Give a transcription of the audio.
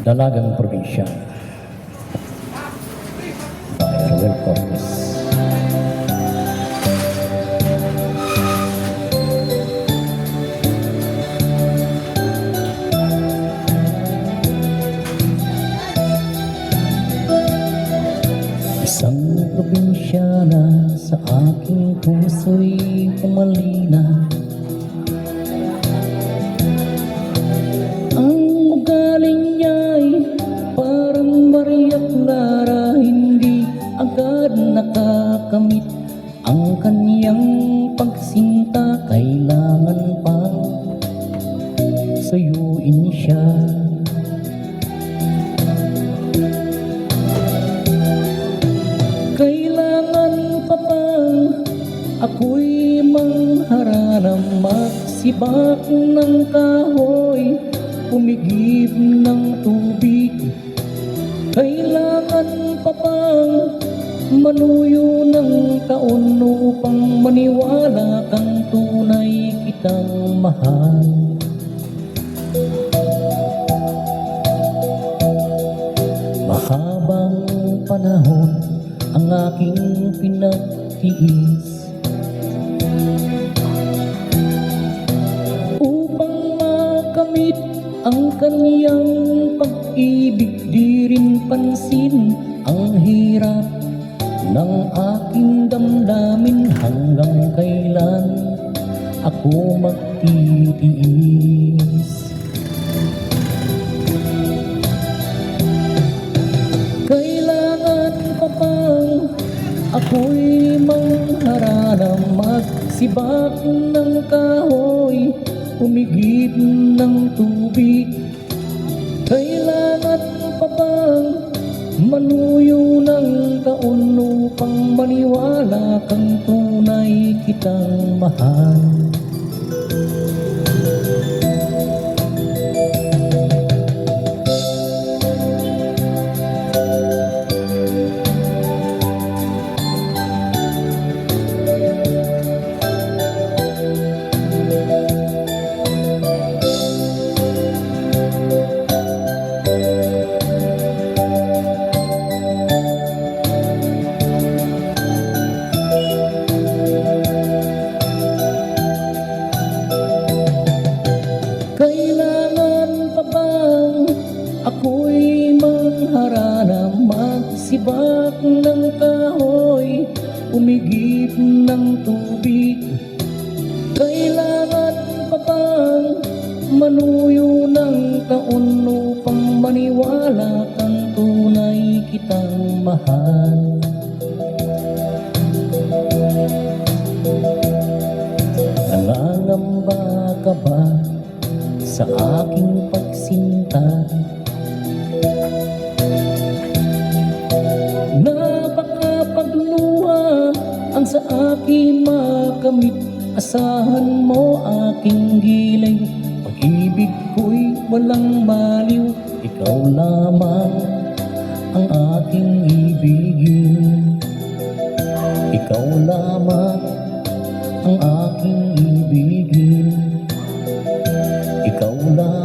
Dalagang Probinsya by Roel Cortes. Isang probinsya na sa aking puso'y pumalina. Ang ugaling niya'y parang Maria't Clara, hindi agad nakakamit ang kanyang pagsinta. Kailangan pang suyuin siya. Kailangan pa bang ako'y mangharanang magsibak ng kahoy, umigib ng tubig? Kailangan pa bang manuyo ng taon upang maniwala kang tunay kitang mahal? Mahabang panahon ang aking pinagtiis upang makamit ang kaniyang pag-ibig. Di rin pansin ang hirap ng aking damdamin. Hanggang kailan ako magtitiis? Kailangan pa bang ako'y mangharanang magsibak ng kahoy, umigib ng tubig? Kailangan pa bang manuyo ng taon upang maniwala kang tunay kitang mahal? Kailangan pa bang ako'y mangharanang magsibak ng kahoy, umigib ng tubig? Kailangan pa bang manuyo ng taon upang maniwala kang tunay kitang mahal? Nangangamba ka ba sa aking pagsinta? Napakapagluha ang sa aking makamit. Asahan mo aking giling, pag-ibig ko'y walang maliw. Ikaw lamang ang aking ibigin. Ikaw lamang ang aking ibigin. Ikaw lang